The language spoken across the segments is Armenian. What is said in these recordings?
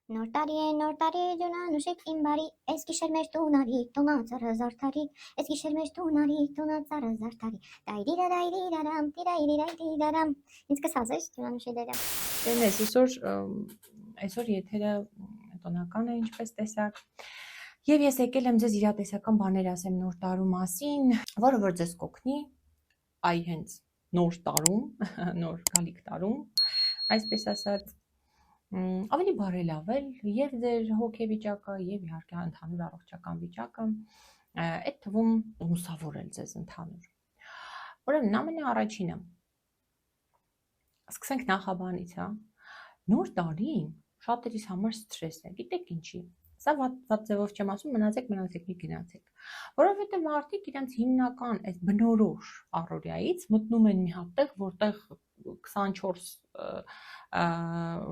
Նոր տարի ջունանուշիկ իմ բարի, այս գիշեր մեր տունարի, տունա ծառը զարդարի, այս գիշեր մեր տունարի, տունա ծառը զարդարի, դայրիդարամ, տիրայրիդարամ, ինձ կսազես ջունանուշի դերամ։ Տենես, այսօր եթերը տոնական է, ինչպես տեսակ, և ես եկել եմ ձեզ իրատեսական բաներ ասեմ նոր տարու մասին, որը որ ձեզ կօգնի, այ հենց նոր տարում, նոր գալիք տարում, այսպես ասած, ավելի բարելավել եւ ձեր հոգեվիճակը եւ իհարկե ընդհանուր առողջական վիճակը, այդ թվում լուսավորել ձեզ ընդհանուր։ Ուրեմն ամենաառաջինը սկսենք նախաբանից, հա։ Նոր տարին շատերիս համար սթրես է, գիտեք ինչի։ Սա վատ ձևով չեմ ասում, մնացեք, մի գնացեք։ Որովհետև մարդիկ իրենց հիմնական այս բնորոշ առօրյայից մտնում են մի հատ տեղ, որտեղ 24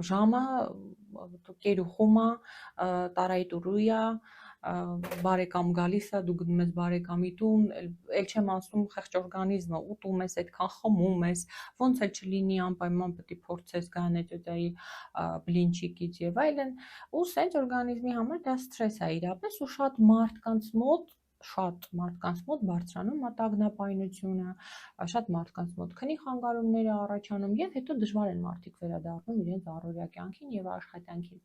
ժամը կերուխում է, տարայտուրույա, բարեկամ գալիս է, դու գնում ես բարեկամի տուն, էլ չեմ ասում խեղճ օրգանիզմը, ուտում ես, այդքան խմում ես, ոնց էլ չլինի անպայման պետք է փորձես գանեջոդայի բլինչիկից եւ այլն, ու սենց օրգանիզմի համար դա սթրես է իրապես ու շատ մարդկանց մոտ բարձրանում մատաղնապայնությունը, շատ մարդկանց մոտ քնի խանգարումներ է առաջանում եւ հետո դժվար են մարդիկ վերադառնում իրենց առօրյա կյանքին եւ աշխատանքին։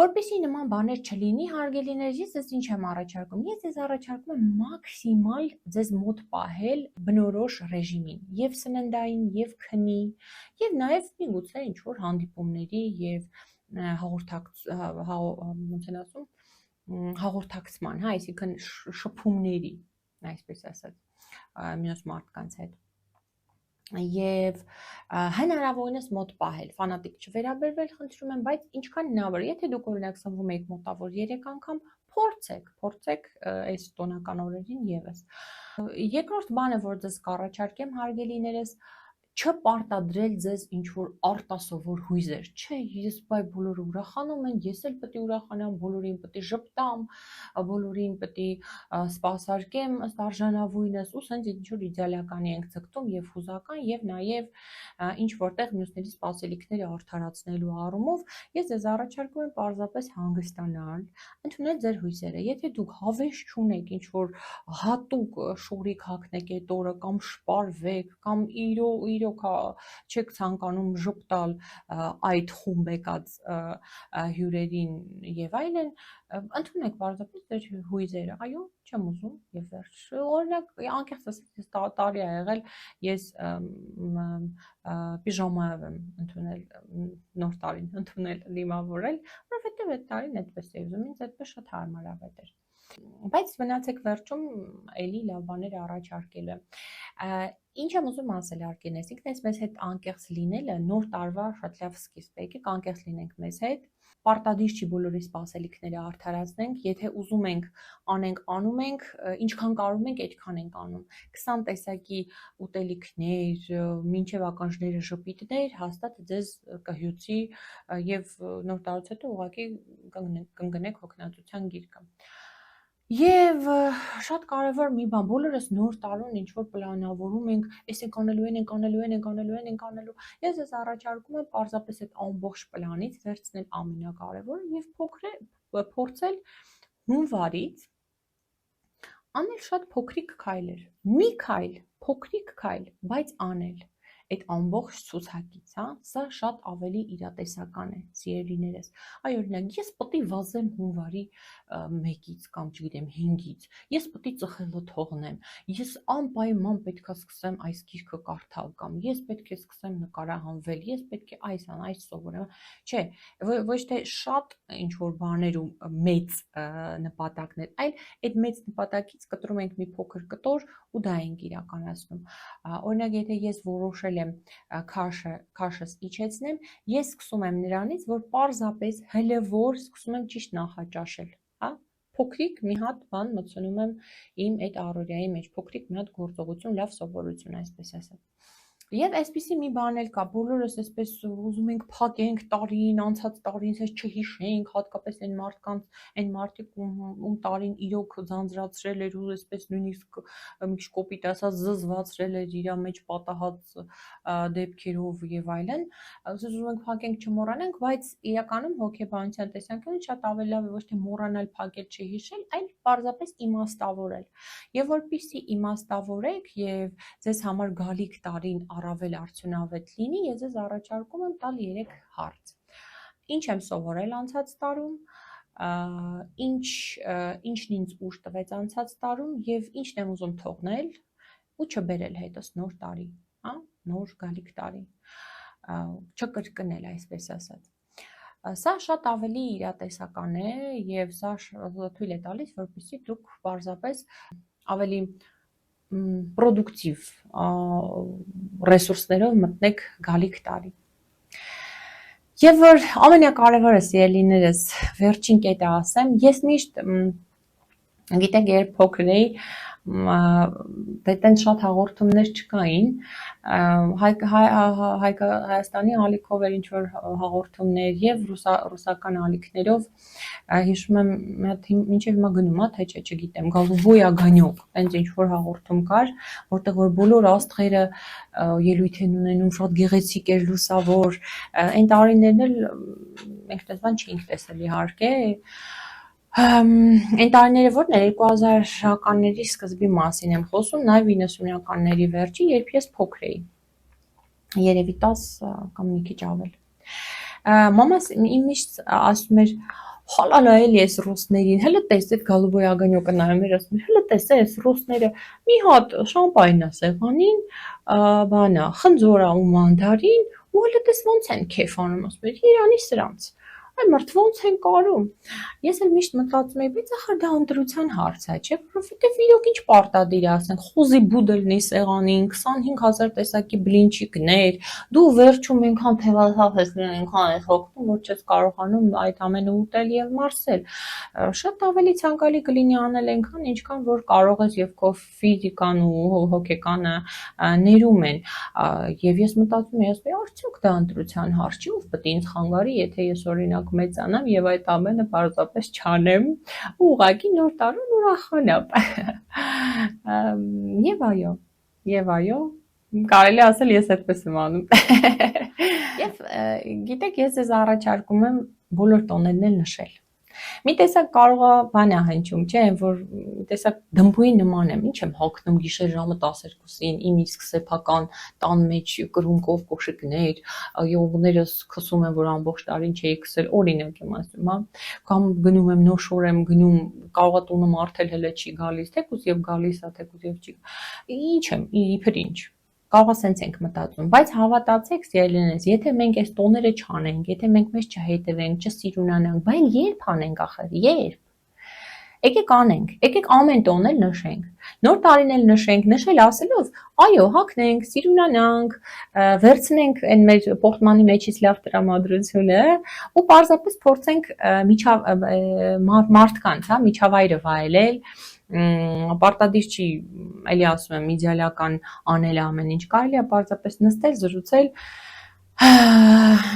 Որպեսզի նման բաներ չլինի, հարգելիներ, ես ձեզ ինչ եմ առաջարկում։ Ես ձեզ առաջարկում եմ մաքսիմալ ձեզ մոտ պահել բնորոշ ռեժիմին, եւ սննդային, եւ քնի, եւ նաեւ միգուցե ինչ որ հանդիպումների եւ հաղորդակցման, հա, այսինքն շփումների, այսպես ասած, մյուս մարդկանց հետ։ Եվ հնարավորինս մոտ պահել, ֆանատիկ չվերաբերվել, խնդրում եմ, բայց ինչքան հնարավոր, եթե դուք օրինակ սնվում եք մոտավոր 3 անգամ, փորձեք այս տոնական օրերին եւս։ Երկրորդ բանը, որ ձեզ կառաջարկեմ, հարգելիներս, չպարտադրել ձեզ ինչ-որ արտասովոր հույզեր, չէ, ես բայ բոլորը ուրախանում են, ես էլ պետք է ուրախանամ, բոլորին պետք է ժպտամ, բոլորին պետք է սպասարկեմ ըստ արժանավույնս, ու սենց ինչ-որ իդեալականի ենք ձգտում եւ հուզական եւ նաեւ ինչ որտեղ մյուսների սպասելիքները արդարացնելու առումով, ես ձեզ առաջարկում եմ պարզապես հանգստանալ, ընդունել ձեր հույզերը։ Եթե դուք հավես չունեք ինչ-որ հատուկ շորիկ հագնեք այդ օրը կամ շպարվեք, կամ իրոք չեք ցանկանում ժպտալ այդ խումբ եկած հյուրերին եւ այլն, ընդունեք պարզապես ձեր հույզերը, այո, չեմ ուզում եւ վերջ։ Օրինակ, անկեղծ ասած, ես տարի ա եղել, ես պիժամայով եմ ընդունել նոր տարին, դիմավորել, որովհետեւ այդ տարին այդպես է ուզում, ինձ այդպես շատ հարմարավետ էր։ Բայց մնացեք վերջում էլի լավ բաներ առաջարկելը։ Ինչ եմ ուզում ասել, արկենես, ինքնես մեզ հետ անկեղծ լինելը նոր տարվա շատ լավ սկիզբ է, եկեք անկեղծ լինենք մեզ հետ, պարտադիր չի բոլորի սպասելիքները արդարացնենք, եթե ուզում ենք անենք, անում ենք, ինչքան կարում ենք, այդքան ենք անում։ 20 տեսակի ուտելիքներ, մինչև ականջները ժպիտներ, հաստատ ձեզ կհյուծի եւ նոր տարուց հետո ուղղակի կընկնեք հոգնածության գիրկը։ Եվ շատ կարևոր մի բան, բոլորս նոր տարուն ինչ-որ պլանավորում ենք, այս ենք անելու, ես ձեզ առաջարկում եմ պարզապես այդ ամբողջ պլանից վերցնել ամենակարևորը եւ փորձել հունվարից անել շատ փոքրիկ քայլեր, մի քայլ, փոքրիկ քայլ, բայց անել այդ ամբողջ ցուցակից, հա, սա շատ ավելի իրատեսական է, սիրելիներս։ Այ օրինակ, ես պետք է վազեմ հունվարի 1-ից կամ չգիտեմ 5-ից, ես պետք է ծխելը թողնեմ, ես անպայման պետք է սկսեմ այս գիրքը կարդալ կամ ես պետք է սկսեմ նկարահանվել, ես պետք է այս սովորեմ, չէ, ոչ թե շատ ինչ որ բաներ ու մեծ նպատակներ, այլ այդ մեծ նպատակից կտրում ենք մի փոքր կտոր ու դա ենք իրականացնում։ Օրինակ, եթե ես որոշել եմ քաշս իջեցնեմ, ես սկսում եմ նրանից, որ պարզապես հլևոր սկսում եմ ճիշտ նախաճաշել, հա, փոքրիկ մի հատ բան մտցնում եմ իմ այդ առօրյայի մեջ, փոքրիկ մի հատ գործողություն, լավ սովորություն, այսպես ասած։ Եւ այսպիսի մի բան էլ կա, բոլորս այսպես ուզում ենք փակենք տարին, անցած տարին, հենց չհիշենք, հատկապես այն մարդիկ, ում տարին իրոք ձանձրացրել էր ու այսպես նույնիսկ մի քիչ կոպիտ ասած զզվացրել էր իր մեջ պատահած դեպքերով եւ այլն, ուզում ենք փակենք, չմոռանանք, բայց իրականում հոգեբանության տեսանկյունից շատ ավելի լավ է ոչ թե մոռանալ, փակել, չհիշել, այլ պարզապես իմաստավորել։ Եվ որպեսզի իմաստավորեք եւ ձեզ համար գալիք տարին առավել արդյունավետ լինի, ես ձեզ առաջարկում եմ տալ 3 հարց։ Ինչ եմ սովորել անցած տարում, ինչն ինձ ուժ տվեց անցած տարում եւ ինչն եմ ուզում թողնել ու չբերել հետս նոր տարի, հա, նոր գալիք տարի, չկրկնել, այսպես ասած։ Սա շատ ավելի իրատեսական է եւ սա թույլ է տալիս, որպեսզի դուք պարզապես ավելի պրոդուկտիվ ռեսուրսներով մտնեք գալիք տարի։ Եվ որ ամենակարևորը, սիրելիներս, վերջին կետը ասեմ, ես միշտ, գիտեք, երբ փոքր էի, դեն շատ հաղորդումներ չկային, Հայաստանի ալիքով էր ինչ-որ հաղորդումներ և ռուսական ալիքներով, հիշում եմ, մինչև հիմա գնում, թե չէ, չգիտեմ, Գալուբոյ Ագանյոկ, տենց ինչ-որ հաղորդում կար, որտեղ որ բոլոր աստղերը ելույթ են ունենում, շատ գեղեցիկ էր, լուսավոր, այն տարիներն էլ մենք տեսան չէինք տեսել իհարկե, այն տարիները որն էր 2000-ականների սկզբի մասին եմ խոսում, նաև 90-ականների վերջի, երբ ես փոքր էի, երևի 10 կամ մի քիչ ավել։ Մամաս իմ միշտ ասում էր, հալալա էլի ես ռուսներին, հələ տես այդ Գալուբոյ Ագանյոկը նայում էր, ասում էր, հələ տես այս ռուսները մի հատ շամպայն է սեղանին, բանա, խնձոր ու մանդարին, ու հələ տես ոնց են քեֆ անում, ասում էր, Իրանի սրանց։ Այ մարդ ոնց են կարում։ Ես էլ միշտ մտածում եի, բայց ախր դա ընտրության հարց է, չէ՞, որովհետև իրոք ինչ պարտադիր է, ասենք, խոզի բուդելնի սեղանին, 25000 տեսակի բլինչիկներ, դու վերջում այնքան թևաթափ ես նրան այնքան ես հոգնում, որ չես կարողանում այդ ամենը ուտել եւ մարսել։ Շատ ավելի ցանկալի կլինի անել այնքան, ինչքան որ կարող ես եւ քո ֆիզիկան ու հոգեկանը ներում են։ Եվ ես մտածում եի, ասում արդյոք դա ընտրության հարց չի, ով պետք է ինձ խանգարի, եթե ես օրինակ մեծանամ եւ այդ ամենը պարզապես չանեմ ու ուղղակի նոր տարուն ուրախանամ։ Եվ այո, կարելի ասել ես այդպես եմ անում։ Եվ գիտեք, ես ձեզ առաջարկում եմ բոլոր տոներն էլ նշել։ Մի տեսակ կարող է բան է հնչում, չէ, որ մի տեսակ դմբույի նման եմ, ինչ եմ հոգնում գիշեր ժամը 12-ին, իմ իսկ սեփական տան մեջ կրունկով կոշիկներ, յուղներս քսում եմ, որ ամբողջ տարին չէի քսել, օրինակ եմ ասում, հա, կամ գնում եմ նոշոր եմ գնում, կարող է տունը մարդել հələ չի գալիս, թեկուզ եւ գալիս է, թեկուզ եւ չի։ Ինչ եմ, իբր ինչ։ Կարող է սենց ենք մտածում, բայց հավատացեք, սիրելիներս, եթե մենք այս տոները չանենք, եթե մենք մեզ չհետևենք, չսիրունանանք, բայց երբ անենք ախր, երբ։ Եկեք անենք, եկեք ամեն տոն էլ նշենք, նոր տարին էլ նշենք, նշել ասելով, այո, հագնենք, սիրունանանք, վերցնենք այն մեր պորտմանի մեջից լավ տրամադրությունը ու պարզապես փորձենք մարդկանց, հա, միջավայրը վայելել, պարտադիր չի, էլի ասում եմ, իդեալական անել ամեն ինչ, կարելի է պարզապես նստել, զրուցել,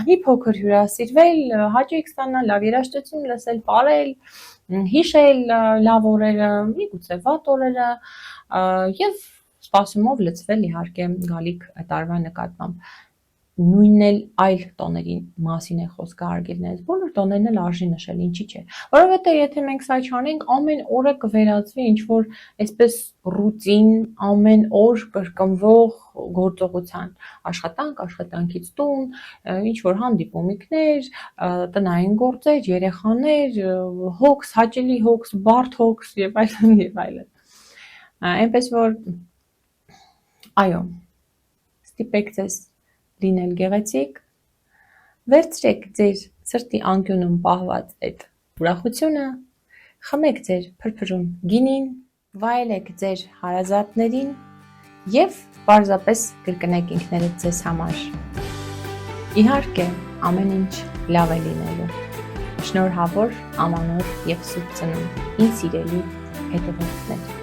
մի փոքր հյուրասիրվել, հաճույք ստանալ, լավ երաժշտություն լսել, պարել, հիշել լավ օրերը, միգուցե վատ օրերը եւ սպասումով լցվել իհարկե գալիք տարվա նկատմամբ։ Նույնն էլ այլ տոների մասին է խոսքը արգելներից, բոլոր տոներն էլ արժի նշել, ինչի՞ չէ, որովհետեւ եթե մենք սա չանենք, ամեն օրը կվերածվի ինչ որ այսպես ռուտին, ամեն օր կրկնվող գործողության, աշխատանք, աշխատանքից տուն, ինչ որ հանդիպումներ, տնային գործեր, երեխաներ, հոգս, հաճելի հոգս, բարդ հոգս եւ այլն եւ այլն։ Այնպես որ այո, ստիպեք ձեզ լինել գեղեցիկ, վերցրեք ձեր սրտի անկյունում պահված այդ ուրախությունը, խմեք ձեր փրփրուն գինին, վայելեք ձեր հարազատներին եւ պարզապես կրկնեք ինքներդ ձեզ համար։ Իհարկե, ամեն ինչ լավ է լինելու։ Շնորհավոր, ամանոր եւ սուրբ ծնունդ, ինձ սիրելի հետևորդներ։